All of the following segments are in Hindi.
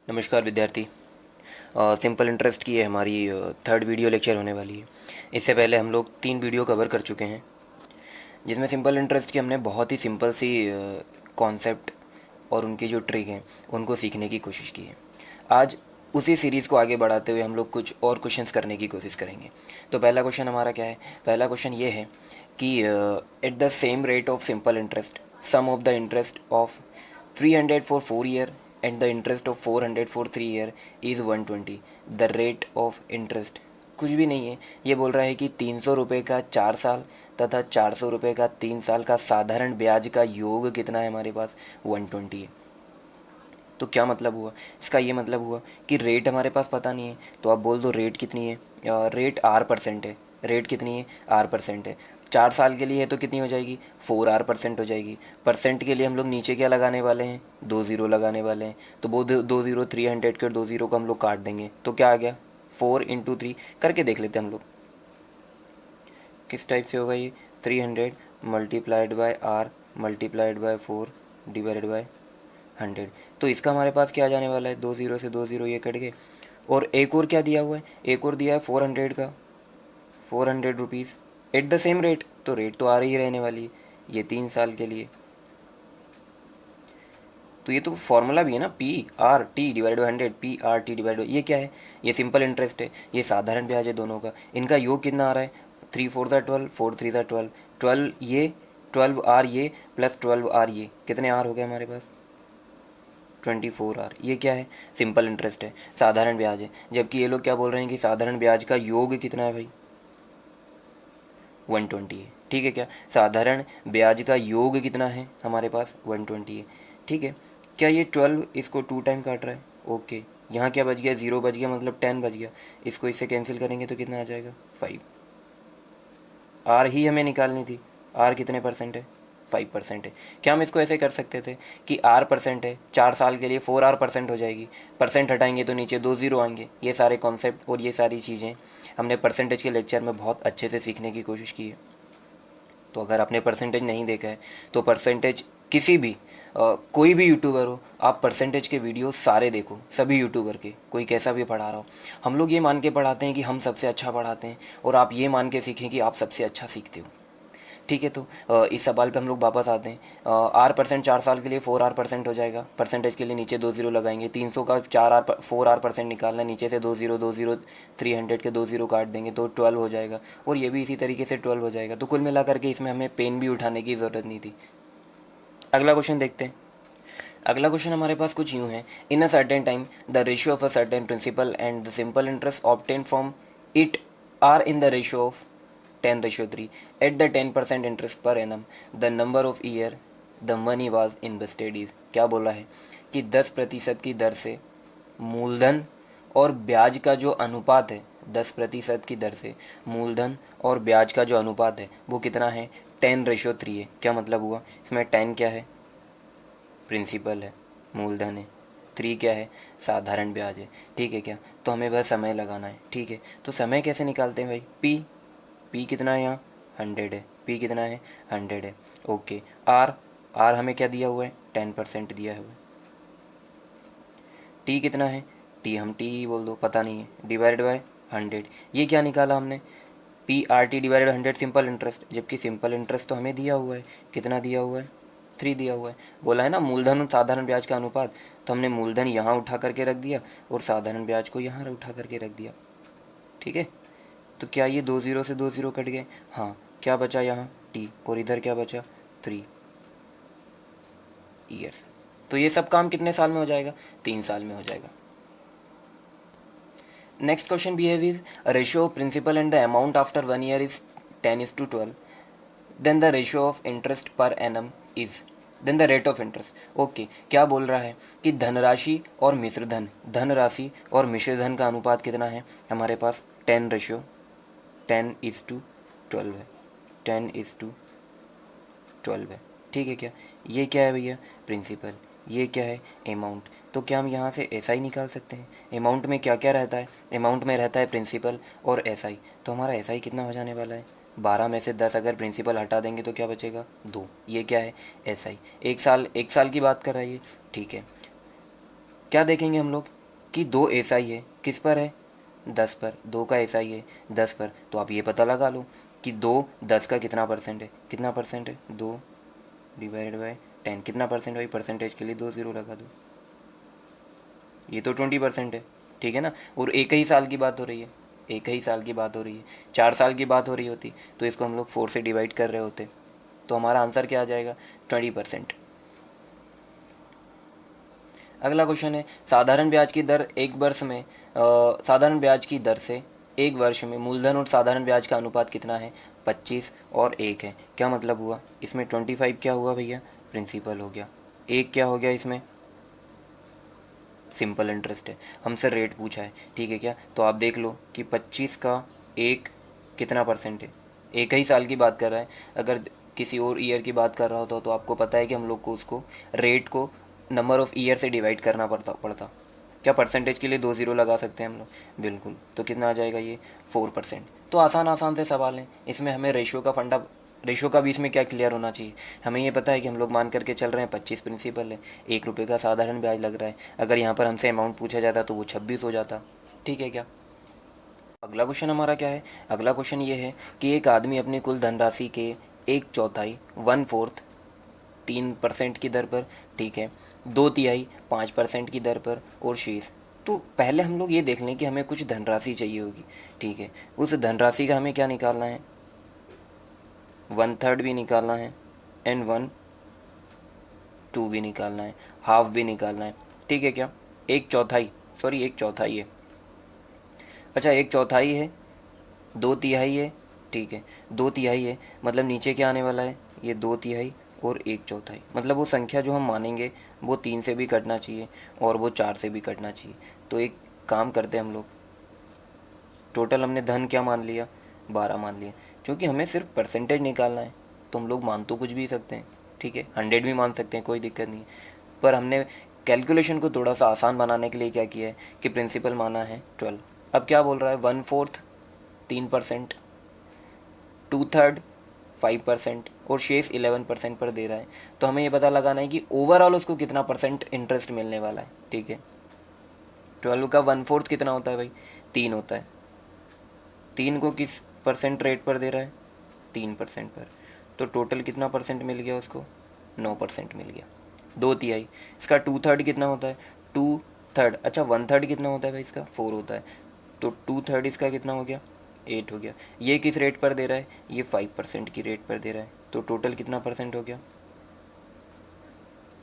नमस्कार विद्यार्थी। सिंपल इंटरेस्ट की ये हमारी थर्ड वीडियो लेक्चर होने वाली है। इससे पहले हम लोग 3 वीडियो कवर कर चुके हैं, जिसमें सिंपल इंटरेस्ट की हमने बहुत ही सिंपल सी कॉन्सेप्ट और उनकी जो ट्रिक हैं उनको सीखने की कोशिश की है। आज उसी सीरीज़ को आगे बढ़ाते हुए हम लोग कुछ और क्वेश्चंस करने की कोशिश करेंगे। तो पहला क्वेश्चन हमारा क्या है? पहला क्वेश्चन ये है कि at the same rate of simple interest sum of the interest of 300 for 4 year and the interest of 400 for 3 year is 120। The rate of interest कुछ भी नहीं है, ये बोल रहा है कि 300 रुपये का 4 साल तथा 400 रुपये का 3 साल का साधारण ब्याज का योग कितना है हमारे पास? 120 है। तो क्या मतलब हुआ इसका? ये मतलब हुआ कि रेट हमारे पास पता नहीं है, तो आप बोल दो रेट कितनी है। रेट R% है। रेट कितनी है? R% है। 4 साल के लिए है तो कितनी हो जाएगी? 4R% हो जाएगी। परसेंट के लिए हम लोग नीचे क्या लगाने वाले हैं? 2 ज़ीरो लगाने वाले हैं। तो वो 2 ज़ीरो 300 के 2 ज़ीरो को हम लोग काट देंगे, तो क्या आ गया? 4 × 3 करके देख लेते हैं हम लोग किस टाइप से होगा ये। 300 multiplied by R multiplied by 4 divided by 100। तो इसका हमारे पास क्या आ जाने वाला है? 2 ज़ीरो से 2 ज़ीरो ये कट गए। और एक और क्या दिया हुआ है? एक और दिया है 400 का, 400 rupees eight the same rate. तो रेट तो आ रही रहने वाली है, ये 3 साल के लिए। तो ये तो फॉर्मूला भी है ना, P/R/T/100। P/R/T/, ये क्या है? ये सिंपल इंटरेस्ट है, ये साधारण ब्याज है दोनों का। इनका योग कितना आ रहा है? 3 4 12, 4 3 12, 12 ये, 12R ये प्लस 12R ये, कितने R हो गए हमारे पास? 24R। ये क्या है? सिंपल इंटरेस्ट है, साधारण ब्याज है। जबकि ये लोग क्या बोल रहे हैं कि साधारण ब्याज का योग कितना है भाई? 120 है। ठीक है क्या? साधारण ब्याज का योग कितना है हमारे पास? 120 है। ठीक है। क्या ये 12 इसको 2 टाइम काट रहा है? ओके। यहाँ क्या बच गया? 0 बच गया, मतलब 10 बच गया। इसको इससे कैंसिल करेंगे तो कितना आ जाएगा? 5। आर ही हमें निकालनी थी। आर कितने परसेंट है? 5% है। क्या हम इसको ऐसे कर सकते थे कि R% है, 4 साल के लिए 4R% हो जाएगी। परसेंट हटाएंगे तो नीचे 2 ज़ीरो आएंगे। ये सारे कॉन्सेप्ट और ये सारी चीज़ें हमने परसेंटेज के लेक्चर में बहुत अच्छे से सीखने की कोशिश की है। तो अगर आपने परसेंटेज नहीं देखा है तो परसेंटेज किसी भी कोई भी यूट्यूबर हो, आप परसेंटेज के वीडियो सारे देखो, सभी यूट्यूबर के, कोई कैसा भी पढ़ा रहा हो। हम लोग ये मान के पढ़ाते हैं कि हम सबसे अच्छा पढ़ाते हैं, और आप ये मान के सीखें कि आप सबसे अच्छा सीखते हो। ठीक है। तो इस सवाल पे हम लोग वापस आते हैं। R% 4 साल के लिए 4R% हो जाएगा। परसेंटेज के लिए नीचे 2 ज़ीरो लगाएंगे। 300 का 4R 4R% निकालना है, नीचे से 2 ज़ीरो 2 ज़ीरो, 300 के 2 ज़ीरो काट देंगे तो 12 हो जाएगा। और ये भी इसी तरीके से 12 हो जाएगा। तो कुल मिला करके इसमें हमें पेन भी उठाने की ज़रूरत नहीं थी। अगला क्वेश्चन देखते हैं। अगला क्वेश्चन हमारे पास कुछ यूँ है। In a certain time the ratio of a certain principal and the simple interest obtain from it are in the ratio of 10:3 at the 10% interest per annum the number of year the money was invested is. क्या बोला है कि 10% की दर से मूलधन और ब्याज का जो अनुपात है, 10% की दर से मूलधन और ब्याज का जो अनुपात है वो कितना है? 10:3 है। क्या मतलब हुआ इसमें? 10 क्या है? प्रिंसिपल है, मूलधन है। 3 क्या है? साधारण ब्याज है। ठीक है क्या? तो हमें बस समय लगाना है। ठीक है। तो समय कैसे निकालते हैं भाई? पी कितना है यहाँ? 100 है। पी कितना है? 100 है। ओके। आर, आर हमें क्या दिया हुआ है? 10% दिया हुआ है। टी कितना है? टी हम टी ही बोल दो, पता नहीं है। Divided by 100। ये क्या निकाला हमने? P/R/T/100 simple interest. जबकि सिंपल इंटरेस्ट तो हमें दिया हुआ है, कितना दिया हुआ है? 3 दिया हुआ है। बोला है ना मूलधन और साधारण ब्याज का अनुपात, तो हमने मूलधन यहाँ उठा करके रख दिया और साधारण ब्याज को यहाँ उठा करके रख दिया। ठीक है। तो क्या ये 2 ज़ीरो से 2 ज़ीरो कट गए? हाँ। क्या बचा यहाँ? टी। और इधर क्या बचा? 3 ईयर्स। तो ये सब काम कितने साल में हो जाएगा? 3 साल में हो जाएगा। Next question behave is ratio of principal and the amount after 1 year is 10:12। Then the ratio of interest per annum is, then the rate of interest. Okay. क्या बोल रहा है कि धनराशि और मिश्र धन, धनराशि और मिश्र धन का अनुपात कितना है हमारे पास? 10:12 है। 10:12 है। ठीक है क्या? ये क्या है भैया? प्रिंसिपल। ये क्या है? अमाउंट। तो क्या हम यहाँ से एस आई निकाल सकते हैं? अमाउंट में क्या क्या रहता है? अमाउंट में रहता है प्रिंसिपल और एस आई। तो हमारा एस आई कितना हो जाने वाला है? 12 में से 10 अगर प्रिंसिपल हटा देंगे तो क्या बचेगा? 2। ये क्या है? S I. 1 साल, 1 साल की बात कर रहा है ये। ठीक है। क्या देखेंगे हम लोग कि 2 एसआई है, किस पर है, 10 पर, 2 का एसआई है 10 पर, तो आप ये पता लगा लो कि 2 10 का कितना परसेंट है, कितना परसेंट है, 2 डिवाइडेड बाय 10, कितना परसेंट भाई, परसेंटेज के लिए 2 0 लगा दो, ये तो 20% है, ठीक है ना। और एक ही साल की बात हो रही है, एक ही साल की बात हो रही है, 4 साल की बात हो रही होती तो इसको हम लोग 4 से डिवाइड कर रहे होते, तो हमारा आंसर क्या आ जाएगा, 20%। अगला क्वेश्चन है, साधारण ब्याज की दर एक वर्ष में साधारण ब्याज की दर से एक वर्ष में मूलधन और साधारण ब्याज का अनुपात कितना है, 25 और 1 है। क्या मतलब हुआ, इसमें 25 क्या हुआ भैया, प्रिंसिपल हो गया, 1 क्या हो गया, इसमें सिंपल इंटरेस्ट है, हमसे रेट पूछा है, ठीक है क्या। तो आप देख लो कि 25 का 1 कितना परसेंट है, एक ही साल की बात कर रहा है, अगर किसी और ईयर की बात कर रहा होता तो आपको पता है कि हम लोग को उसको रेट को नंबर ऑफ़ ईयर से डिवाइड करना पड़ता। क्या परसेंटेज के लिए 2 0 लगा सकते हैं हम लोग, बिल्कुल, तो कितना आ जाएगा ये 4%। तो आसान आसान से सवाल हैं, इसमें हमें रेशो का भी इसमें क्या क्लियर होना चाहिए, हमें ये पता है कि हम लोग मान करके चल रहे हैं 25 प्रिंसिपल है, 1 रुपये का साधारण ब्याज लग रहा है, अगर यहाँ पर हमसे अमाउंट पूछा जाता तो वो 26 हो जाता, ठीक है क्या। अगला क्वेश्चन हमारा क्या है, अगला क्वेश्चन ये है कि एक आदमी अपनी कुल धनराशि के एक चौथाई 1/4 3% की दर पर, ठीक है, 2/3 5% की दर पर और शेष। तो पहले हम लोग ये देख लें कि हमें कुछ धनराशि चाहिए होगी, ठीक है, उस धनराशि का हमें क्या निकालना है, 1/3 भी निकालना है एंड 1/2 भी निकालना है, हाफ भी निकालना है, ठीक है क्या। एक चौथाई, सॉरी एक चौथाई है, अच्छा एक चौथाई है, 2/3 है, ठीक है, 2/3 है, मतलब नीचे क्या आने वाला है, ये 2/3 और एक चौथाई, मतलब वो संख्या जो हम मानेंगे वो 3 से भी कटना चाहिए और वो 4 से भी कटना चाहिए। तो एक काम करते हैं हम लोग, टोटल हमने धन क्या मान लिया, 12 मान लिया, क्योंकि हमें सिर्फ परसेंटेज निकालना है तो हम लोग मान तो कुछ भी सकते हैं, ठीक है, 100 भी मान सकते हैं, कोई दिक्कत नहीं है, पर हमने कैलकुलेशन को थोड़ा सा आसान बनाने के लिए क्या किया है कि प्रिंसिपल माना है 12। अब क्या बोल रहा है, 1/4 3%, 2/3 5% और शेष 11% पर दे रहा है, तो हमें ये पता लगाना है कि ओवरऑल उसको कितना परसेंट इंटरेस्ट मिलने वाला है, ठीक है। 12 का 1/4 कितना होता है भाई, 3 होता है, 3 को किस परसेंट रेट पर दे रहा है, 3% पर, तो टोटल कितना परसेंट मिल गया उसको, 9% मिल गया। 2/3, इसका 2/3 कितना होता है, 2/3, अच्छा 1/3 कितना होता है भाई, इसका 4 होता है, तो 2/3 इसका कितना हो गया, 8 हो गया। ये किस रेट पर दे रहा है, ये 5% की रेट पर दे रहा है, तो टोटल कितना परसेंट हो गया,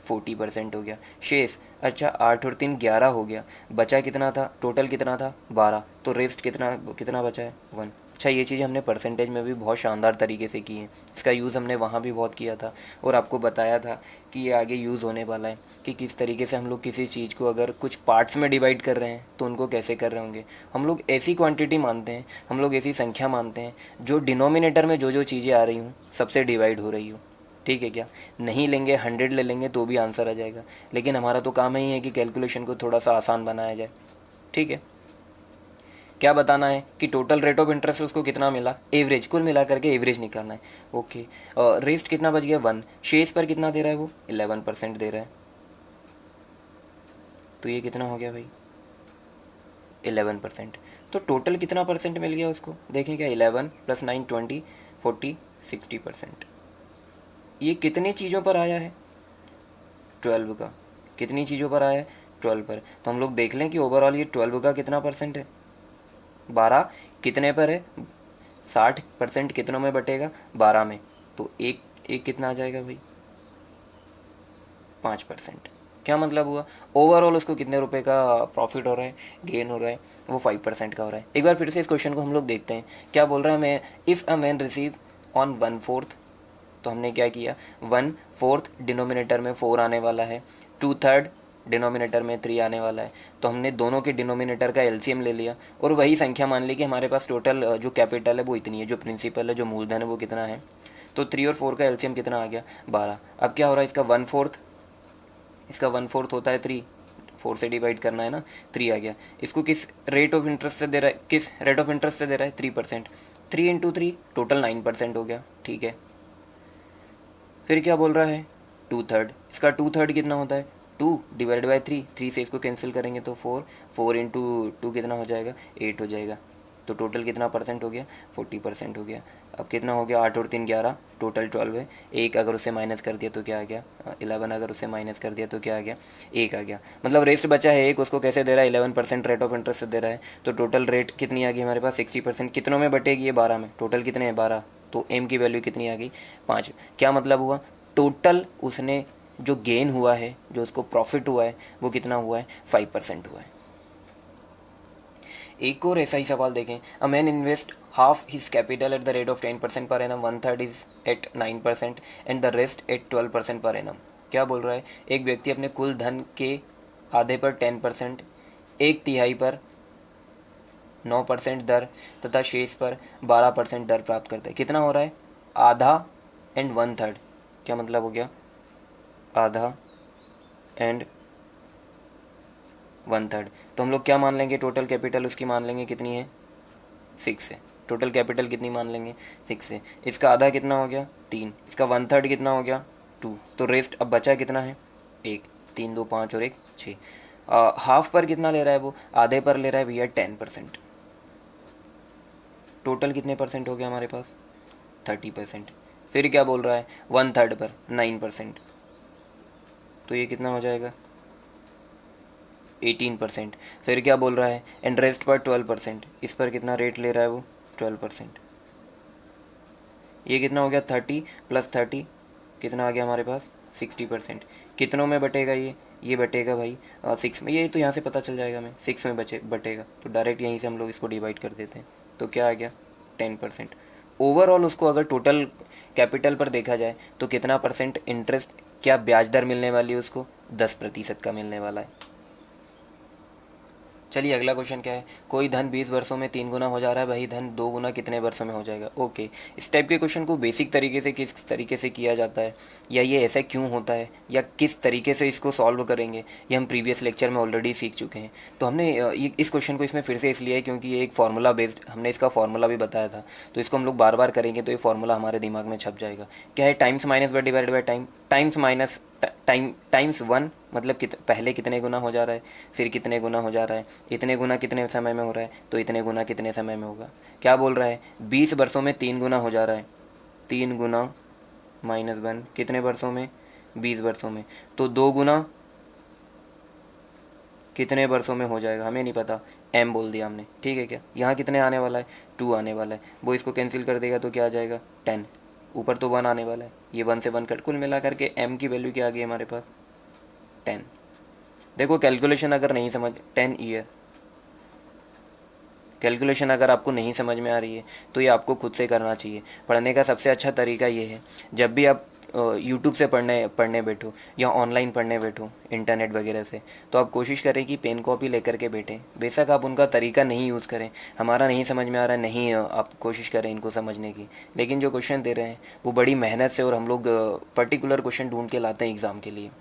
40% हो गया। शेष, अच्छा 8 और 3 11 हो गया, बचा कितना था, टोटल कितना था 12, तो रेस्ट कितना कितना बचा है 1। अच्छा ये चीज़ हमने परसेंटेज में भी बहुत शानदार तरीके से की है, इसका यूज़ हमने वहाँ भी बहुत किया था और आपको बताया था कि ये आगे यूज़ होने वाला है कि किस तरीके से हम लोग किसी चीज़ को अगर कुछ पार्ट्स में डिवाइड कर रहे हैं तो उनको कैसे कर रहे होंगे। हम लोग ऐसी क्वांटिटी मानते हैं, हम लोग ऐसी संख्या मानते हैं जो डिनोमिनेटर में जो जो चीज़ें आ रही हूँ सबसे डिवाइड हो रही हो, ठीक है क्या। नहीं लेंगे 100 ले लेंगे तो भी आंसर आ जाएगा, लेकिन हमारा तो काम ही है कि कैलकुलेशन को थोड़ा सा आसान बनाया जाए, ठीक है। क्या बताना है कि टोटल रेट ऑफ इंटरेस्ट उसको कितना मिला, एवरेज, कुल मिला करके एवरेज निकालना है, ओके। रेस्ट कितना बच गया 1, शेष पर कितना दे रहा है वो 11% दे रहा है, तो ये कितना हो गया भाई 11%। तो टोटल कितना परसेंट मिल गया उसको, देखें क्या, 11 + 9 20 40 60%। ये कितनी चीज़ों पर आया है, 12 का, कितनी चीज़ों पर आया है 12 पर, तो हम लोग देख लें कि ओवरऑल ये 12 का कितना परसेंट है, 12 कितने पर है, 60% कितनों में बटेगा, 12 में, तो एक एक कितना आ जाएगा भाई 5%। क्या मतलब हुआ, ओवरऑल उसको कितने रुपए का प्रॉफिट हो रहा है, गेन हो रहा है, वो 5% का हो रहा है। एक बार फिर से इस क्वेश्चन को हम लोग देखते हैं, क्या बोल रहा है हमें, if a man receive on 1/4, तो हमने क्या किया, 1/4 डिनोमिनेटर में 4 आने वाला है, 2/3 डिनोमिनेटर में 3 आने वाला है, तो हमने दोनों के डिनोमिनेटर का एलसीएम ले लिया और वही संख्या मान ली कि हमारे पास टोटल जो कैपिटल है वो इतनी है, जो प्रिंसिपल है, जो मूलधन है वो कितना है, तो 3 और 4 का एलसीएम कितना आ गया 12। अब क्या हो रहा है, इसका 1/4, इसका 1/4 होता है 3, 4 से डिवाइड करना है ना, 3 आ गया। इसको किस रेट ऑफ इंटरेस्ट से दे रहा है, किस रेट ऑफ इंटरेस्ट से दे रहा है 3%, 3 इंटू 3 टोटल 9% हो गया, ठीक है। फिर क्या बोल रहा है 2/3, इसका 2/3 कितना होता है 2 डिवाइड बाई 3, 3 से इसको कैंसिल करेंगे तो 4, 4 इंटू 2 कितना हो जाएगा, 8 हो जाएगा। तो टोटल कितना परसेंट हो गया, 40% हो गया। अब कितना हो गया, 8 और 3 11, टोटल 12 है। एक अगर उससे माइनस कर दिया तो क्या आ गया, 11 अगर उससे माइनस कर दिया तो क्या आ गया, 1 आ गया। मतलब रेस्ट बचा है एक, उसको कैसे दे रहा है, 11% रेट ऑफ इंटरेस्ट से दे रहा है। तो टोटल रेट कितनी आ गई हमारे पास, 60%। कितनों में बटेगी ये, 12 में। टोटल कितने हैं, 12। तो एम की वैल्यू कितनी आ गई, 5। क्या मतलब हुआ, टोटल उसने जो गेन हुआ है, जो उसको प्रॉफिट हुआ है, वो कितना हुआ है, 5% हुआ है। एक और ऐसा ही सवाल देखें, a man invest half his capital at the rate of 10% per annum, 1/3 is at 9% and the rest at 12% per annum. क्या बोल रहा है, एक व्यक्ति अपने कुल धन के आधे पर 10%, एक तिहाई पर 9% दर तथा शेष पर 12% दर प्राप्त करता है। कितना हो रहा है, आधा एंड 1/3। क्या मतलब हो गया, आधा एंड 1/3। तो हम लोग क्या मान लेंगे, टोटल कैपिटल उसकी मान लेंगे कितनी है, 6 है। टोटल कैपिटल कितनी मान लेंगे, 6 है। इसका आधा कितना हो गया, 3। इसका 1/3 कितना हो गया, 2। तो रेस्ट अब बचा कितना है, 1। 3 2 5 और 1 6। हाफ पर कितना ले रहा है वो, आधे पर ले रहा है भैया 10%। टोटल कितने परसेंट हो गया हमारे पास, 30%। फिर क्या बोल रहा है, 1/3 पर 9%। तो ये कितना हो जाएगा, 18%। फिर क्या बोल रहा है, इंटरेस्ट पर 12%। इस पर कितना रेट ले रहा है वो, 12%। ये कितना हो गया, 30 + 30 कितना आ गया हमारे पास, 60%। कितनों में बटेगा ये बटेगा भाई 6 में। ये तो यहाँ से पता चल जाएगा हमें, 6 में बटेगा। तो डायरेक्ट यहीं से हम लोग इसको डिवाइड कर देते हैं। तो क्या आ गया, 10%। ओवरऑल उसको अगर टोटल कैपिटल पर देखा जाए तो कितना परसेंट इंटरेस्ट, क्या ब्याज दर मिलने वाली है उसको, 10% का मिलने वाला है। चलिए अगला क्वेश्चन क्या है, कोई धन 20 वर्षों में 3 गुना हो जा रहा है, वही धन 2 गुना कितने वर्षों में हो जाएगा। ओके, इस टाइप के क्वेश्चन को बेसिक तरीके से किस तरीके से किया जाता है, या ये ऐसा क्यों होता है, या किस तरीके से इसको सॉल्व करेंगे, ये हम प्रीवियस लेक्चर में ऑलरेडी सीख चुके हैं। तो हमने इस क्वेश्चन को इसमें फिर से इसलिए है क्योंकि ये एक फार्मूला बेस्ड, हमने इसका फार्मूला भी बताया था। तो इसको हम लोग बार बार करेंगे तो ये फार्मूला हमारे दिमाग में छप जाएगा। क्या है, times minus by divide by time, times minus times 1, मतलब पहले कितने गुना हो जा रहा है, फिर कितने गुना हो जा रहा है, इतने गुना कितने समय में हो रहा है, तो इतने गुना कितने समय में होगा। क्या बोल रहा है, 20 वर्षों में 3 गुना हो जा रहा है, 3 गुना -1 कितने वर्षों में, 20 वर्षों में। तो 2 गुना कितने वर्षों में हो जाएगा, हमें नहीं पता, m बोल दिया हमने, ठीक है। क्या यहाँ कितने आने वाला है, 2 आने वाला है। वो इसको कैंसिल कर देगा तो क्या आ जाएगा, 10। ऊपर तो 1 आने वाला है, ये 1 से 1 कट, कुल मिला करके m की वैल्यू क्या आ गई हमारे पास, 10। देखो कैलकुलेशन अगर नहीं समझ, 10 ईयर कैलकुलेशन अगर आपको नहीं समझ में आ रही है तो ये आपको खुद से करना चाहिए। पढ़ने का सबसे अच्छा तरीका ये है, जब भी आप यूट्यूब से पढ़ने बैठो या ऑनलाइन पढ़ने बैठो इंटरनेट वगैरह से, तो आप कोशिश करें कि पेन कॉपी लेकर के बैठें। बेशक आप उनका तरीका नहीं यूज़ करें, हमारा नहीं समझ में आ रहा है, नहीं आप कोशिश करें इनको समझने की, लेकिन जो क्वेश्चन दे रहे हैं वो बड़ी मेहनत से, और हम लोग पर्टिकुलर क्वेश्चन ढूंढ के लाते हैं एग्ज़ाम के लिए।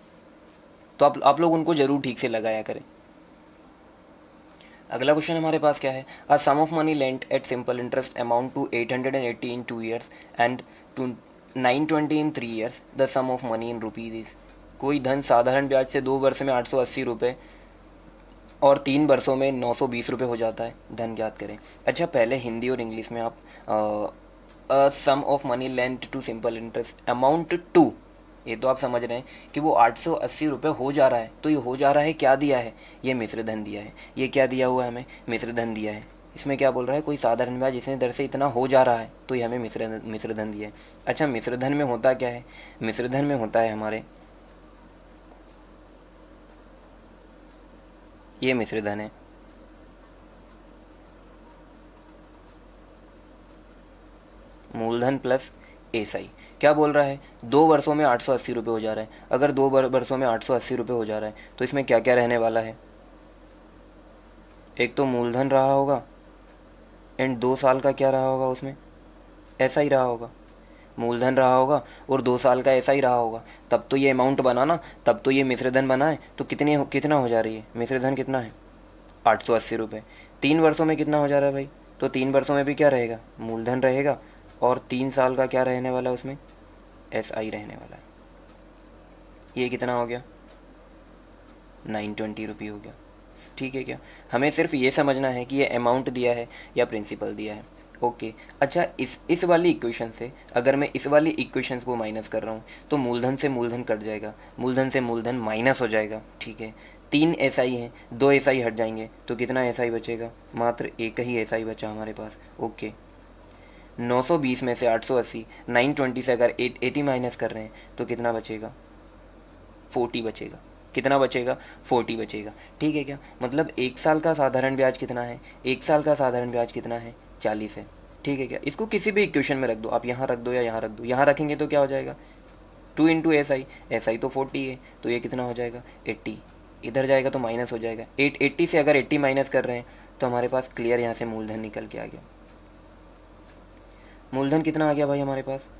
तो आप लोग उनको ज़रूर ठीक से लगाया करें। अगला क्वेश्चन हमारे पास क्या है, a sum of money lent at simple interest amount to 880 in 2 years and to 920 in 3 years, the sum of money in rupees is. कोई धन साधारण ब्याज से 2 वर्ष में 880 रुपये और 3 वर्षों में 920 रुपये हो जाता है, धन ज्ञात करें। अच्छा, पहले हिंदी और इंग्लिश में आप sum of money lent to simple interest amount to, ये तो आप समझ रहे हैं कि वो 880 रुपये हो जा रहा है। तो ये हो जा रहा है क्या दिया है, ये मिश्र धन दिया है। ये क्या दिया हुआ है हमें, मिश्र धन दिया है। इसमें क्या बोल रहा है, कोई साधारण ब्याज इतने दर से इतना हो जा रहा है, तो ये हमें मिश्र धन दिया है। अच्छा, मिश्र धन में होता क्या है, मिश्र धन में होता है हमारे, ये मिश्र धन है, मूलधन प्लस एसआई। क्या बोल रहा है, 2 वर्षों में 880 रुपये हो जा रहा है। अगर 2 वर्षों में 880 रुपये हो जा रहा है तो इसमें क्या क्या रहने वाला है, एक तो मूलधन रहा होगा, एंड 2 साल का क्या रहा होगा उसमें, ऐसा ही रहा होगा, मूलधन रहा होगा और 2 साल का ऐसा ही रहा होगा। तब तो ये अमाउंट बना ना, तब तो ये मिश्रधन बना है। तो कितना हो जा रही है, मिश्रधन कितना है, 880 रुपये। 3 वर्षों में कितना हो जा रहा है भाई, तो 3 वर्षों में भी क्या रहेगा, मूलधन रहेगा, और 3 साल का क्या रहने वाला है उसमें, एस आई रहने वाला है। ये कितना हो गया, 920 रुपये हो गया। ठीक है क्या? हमें सिर्फ ये समझना है कि ये अमाउंट दिया है या प्रिंसिपल दिया है। ओके। अच्छा, इस वाली इक्वेशन से अगर मैं इस वाली इक्वेशंस को माइनस कर रहा हूँ तो मूलधन से मूलधन कट जाएगा, मूलधन से मूलधन माइनस हो जाएगा। ठीक है, 3 एसआई हैं, 2 एसआई हट जाएंगे तो कितना एसआई बचेगा? मात्र एक ही एसआई बचा हमारे पास। ओके, 920 में से 880, 920 से अगर 80 माइनस कर रहे हैं तो कितना बचेगा? 40 बचेगा। कितना बचेगा? 40 बचेगा। ठीक है क्या? मतलब 1 साल का साधारण ब्याज कितना है? 1 साल का साधारण ब्याज कितना है? 40 है। ठीक है क्या? इसको किसी भी इक्वेशन में रख दो, आप यहाँ रख दो या यहाँ रख दो। यहाँ रखेंगे तो क्या हो जाएगा? 2 into S I, S I तो 40 है, तो ये कितना हो जाएगा? 80। इधर जाएगा तो माइनस हो जाएगा। 80 से अगर 80 माइनस कर रहे हैं तो हमारे पास क्लियर यहाँ से मूलधन निकल के आ गया। मूलधन कितना आ गया भाई हमारे पास?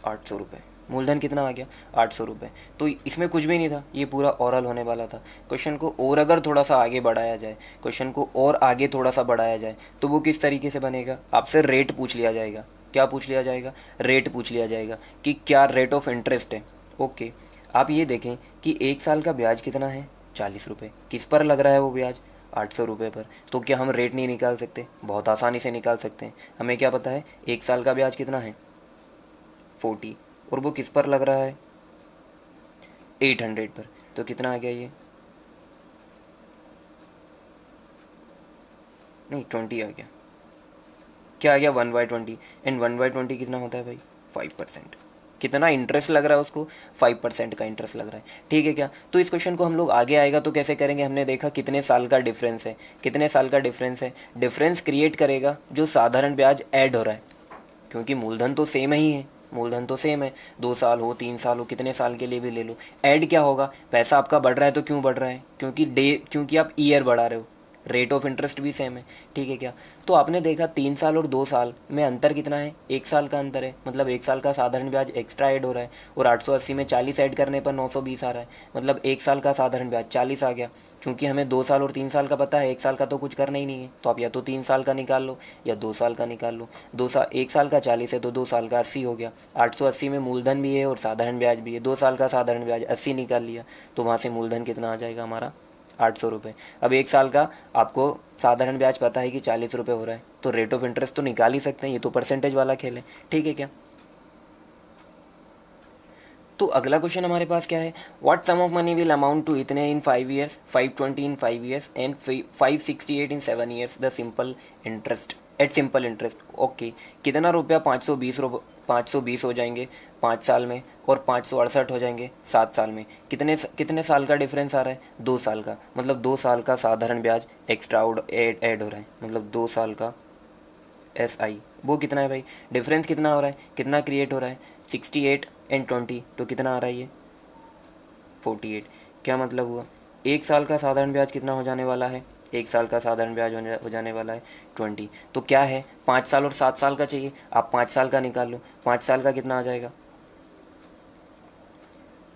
800 रुपये। मूलधन कितना आ गया? 800 रुपये। तो इसमें कुछ भी नहीं था, ये पूरा ओरल होने वाला था। क्वेश्चन को और अगर थोड़ा सा आगे बढ़ाया जाए, क्वेश्चन को और आगे थोड़ा सा बढ़ाया जाए तो वो किस तरीके से बनेगा? आपसे रेट पूछ लिया जाएगा। क्या पूछ लिया जाएगा? रेट पूछ लिया जाएगा कि क्या रेट ऑफ इंटरेस्ट है। ओके, आप ये देखें कि 1 साल का ब्याज कितना है? 40 रुपये। किस पर लग रहा है वो ब्याज? 800 रुपये पर। तो क्या हम रेट नहीं निकाल सकते? बहुत आसानी से निकाल सकते हैं। हमें क्या पता है 1 साल का ब्याज कितना है? 40। और वो किस पर लग रहा है? 800 पर। तो कितना आ गया ये? नहीं, 20 आ गया। क्या आ गया? 1/20। एंड 1/20 कितना होता है भाई? 5%। कितना इंटरेस्ट लग रहा है उसको? 5% का इंटरेस्ट लग रहा है। ठीक है क्या? तो इस क्वेश्चन को हम लोग आगे आएगा तो कैसे करेंगे? हमने देखा कितने साल का डिफरेंस है। कितने साल का डिफरेंस है? डिफरेंस क्रिएट करेगा जो साधारण ब्याज ऐड हो रहा है, क्योंकि मूलधन तो सेम ही है। मूलधन तो सेम है, 2 साल हो 3 साल हो, कितने साल के लिए भी ले लो। ऐड क्या होगा? पैसा आपका बढ़ रहा है तो क्यों बढ़ रहा है? क्योंकि आप ईयर बढ़ा रहे हो। रेट ऑफ इंटरेस्ट भी सेम है। ठीक है क्या? तो आपने देखा 3 साल और 2 साल में अंतर कितना है? 1 साल का अंतर है। मतलब 1 साल का साधारण ब्याज एक्स्ट्रा ऐड हो रहा है, और 880 में 40 ऐड करने पर 920 आ रहा है। मतलब 1 साल का साधारण ब्याज 40 आ गया। चूंकि हमें 2 साल और 3 साल का पता है, 1 साल का तो कुछ करना ही नहीं है, तो आप या तो 3 साल का निकाल लो या 2 साल का निकाल लो। 1 साल का 40 है तो 2 साल का 80 हो गया। 880 में मूलधन भी है और साधारण ब्याज भी है। 2 साल का साधारण ब्याज 80 निकाल लिया, तो वहाँ से मूलधन कितना आ जाएगा हमारा? 800 रुपये। अब 1 साल का आपको साधारण ब्याज पता है कि 40 रुपये हो रहा है, तो रेट ऑफ इंटरेस्ट तो निकाल ही सकते हैं। ये तो परसेंटेज वाला खेल है। ठीक है क्या? तो अगला क्वेश्चन हमारे पास क्या है? What sum of money will amount to इतने in 5 years, 520 in 5 years and 568 in 7 years the simple interest at simple interest. Okay, कितना रुपया? 520 हो जाएंगे 5 साल में, और 568 हो जाएंगे 7 साल में। कितने कितने साल का डिफरेंस आ रहा है? 2 साल का। मतलब 2 साल का साधारण ब्याज एक्स्ट्रा ऐड हो रहा है। मतलब 2 साल का एस आई, वो कितना है भाई? डिफरेंस कितना हो रहा है? कितना क्रिएट हो रहा है? 68 एंड 20, तो कितना आ रहा है ये? 48। क्या मतलब हुआ? 1 साल का साधारण ब्याज कितना हो जाने वाला है? 1 साल का साधारण ब्याज हो जाने वाला है 20। तो क्या है? 5 साल और 7 साल का चाहिए, आप 5 साल का निकाल लो। 5 साल का कितना आ जाएगा?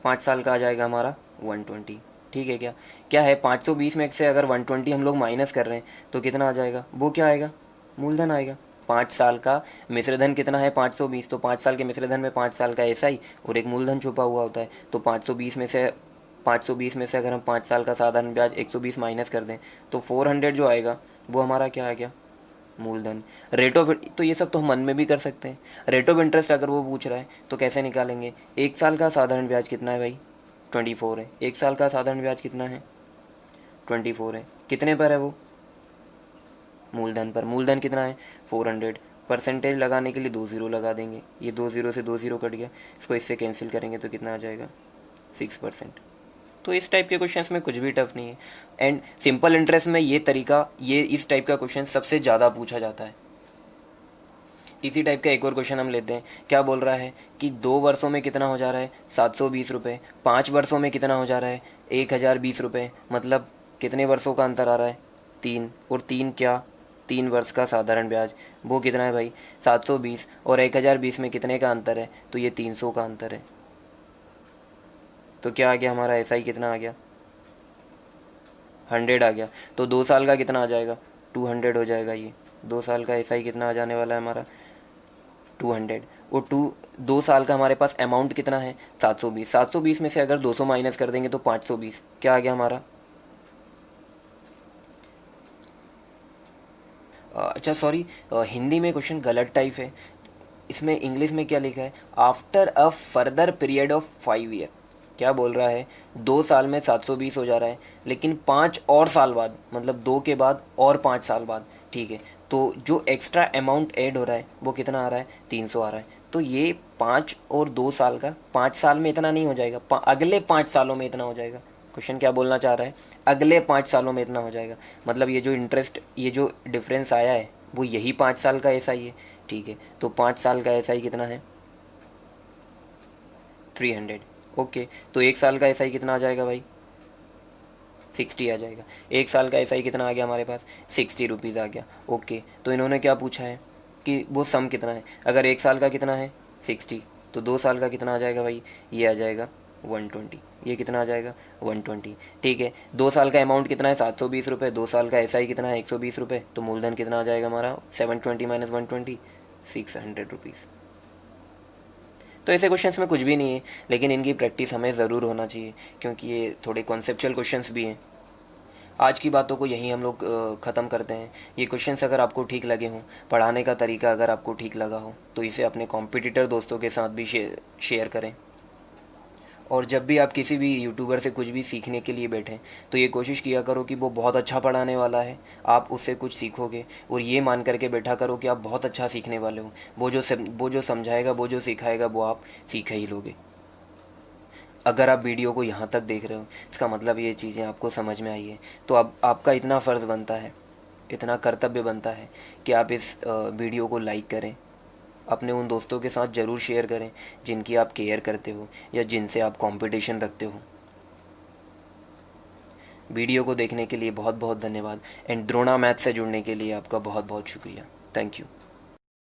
5 साल का आ जाएगा हमारा 120। ठीक है क्या? क्या है? 520 में से अगर 120 हम लोग माइनस कर रहे हैं तो कितना आ जाएगा? वो क्या आएगा? मूलधन आएगा। 5 साल का मिश्रधन कितना है? 520। तो 5 साल के मिश्रधन में 5 साल का एसआई और एक मूलधन छुपा हुआ होता है। तो 520 में से अगर हम 5 साल का साधारण ब्याज 120 माइनस कर दें तो 400 जो आएगा वो हमारा क्या आ गया? मूलधन। रेट ऑफ, तो ये सब तो हम मन में भी कर सकते हैं। रेट ऑफ इंटरेस्ट अगर वो पूछ रहा है तो कैसे निकालेंगे? 1 साल का साधारण ब्याज कितना है भाई? 24 है। 1 साल का साधारण ब्याज कितना है? 24 है। कितने पर है वो? मूलधन पर। मूलधन कितना है? 400। परसेंटेज लगाने के लिए 2 ज़ीरो लगा देंगे। ये 2 ज़ीरो से 2 ज़ीरो कट गया, इसको इससे कैंसिल करेंगे तो कितना आ जाएगा? 6%। तो इस टाइप के क्वेश्चंस में कुछ भी टफ नहीं है। एंड सिंपल इंटरेस्ट में ये तरीका, ये इस टाइप का क्वेश्चन सबसे ज़्यादा पूछा जाता है। इसी टाइप का एक और क्वेश्चन हम लेते हैं। क्या बोल रहा है कि 2 वर्षों में कितना हो जा रहा है? 720 रुपये। 5 वर्षों में कितना हो जा रहा है? 1020 रुपये। मतलब कितने वर्षों का अंतर आ रहा है? 3। और 3 क्या? 3 वर्ष का साधारण ब्याज। वो कितना है भाई? 720। और 1020 में कितने का अंतर है? तो ये 300 का अंतर है। तो क्या आ गया हमारा? ऐसा ही कितना आ गया? 100 आ गया। तो 2 साल का कितना आ जाएगा? 200 हो जाएगा ये। 2 साल का ऐसा ही कितना आ जाने वाला है हमारा? 200। वो 2 साल का हमारे पास अमाउंट कितना है 720। 720 में से अगर 200 माइनस कर देंगे तो 520, क्या आ गया हमारा। अच्छा सॉरी, हिंदी में क्वेश्चन गलत टाइप है। इसमें इंग्लिश में क्या लिखा है, after a further period of 5 year. क्या बोल रहा है, 2 साल में 720 हो जा रहा है, लेकिन 5 और साल बाद, मतलब 2 के बाद और 5 साल बाद, ठीक है, तो जो एक्स्ट्रा अमाउंट ऐड हो रहा है वो कितना आ रहा है, 300 आ रहा है। तो ये 5 और 2 साल का, 5 साल में इतना नहीं हो जाएगा, अगले 5 सालों में इतना हो जाएगा। क्वेश्चन क्या बोलना चाह रहा है, अगले 5 सालों में इतना हो जाएगा। मतलब ये जो इंटरेस्ट, ये जो डिफरेंस आया है वो यही 5 साल का ऐसा ही है, ठीक है। तो 5 साल का ऐसा ही कितना है, 300। ओके, तो 1 साल का ऐसा ही कितना आ जाएगा भाई, 60 आ जाएगा। 1 साल का ऐसा ही कितना आ गया हमारे पास, 60 रुपीज़ आ गया। ओके, तो इन्होंने क्या पूछा है कि वो सम कितना है। अगर 1 साल का कितना है 60, तो 2 साल का कितना आ जाएगा भाई, ये आ जाएगा 120। ये कितना आ जाएगा 120, ठीक है। 2 साल का अमाउंट कितना है 720 रुपये, 2 साल का ऐसा ही कितना है 120 रुपये, तो मूलधन कितना आ जाएगा हमारा 720 माइनस 120, 600 रुपीज़। तो ऐसे क्वेश्चंस में कुछ भी नहीं है, लेकिन इनकी प्रैक्टिस हमें ज़रूर होना चाहिए, क्योंकि ये थोड़े कॉन्सेप्चुअल क्वेश्चंस भी हैं। आज की बातों को यहीं हम लोग ख़त्म करते हैं। ये क्वेश्चंस अगर आपको ठीक लगे हों, पढ़ाने का तरीका अगर आपको ठीक लगा हो, तो इसे अपने कॉम्पिटिटर दोस्तों के साथ भी शेयर करें। और जब भी आप किसी भी यूट्यूबर से कुछ भी सीखने के लिए बैठें, तो ये कोशिश किया करो कि वो बहुत अच्छा पढ़ाने वाला है, आप उससे कुछ सीखोगे, और ये मान करके बैठा करो कि आप बहुत अच्छा सीखने वाले हो। वो जो समझाएगा, वो जो सिखाएगा, वो आप सीख ही लोगे। अगर आप वीडियो को यहाँ तक देख रहे हो, इसका मतलब ये चीज़ें आपको समझ में आई है। तो अब आपका इतना फ़र्ज़ बनता है, इतना कर्तव्य बनता है कि आप इस वीडियो को लाइक करें, अपने उन दोस्तों के साथ ज़रूर शेयर करें जिनकी आप केयर करते हो या जिनसे आप कंपटीशन रखते हो। वीडियो को देखने के लिए बहुत बहुत धन्यवाद, एंड द्रोणा मैथ से जुड़ने के लिए आपका बहुत बहुत शुक्रिया। Thank you.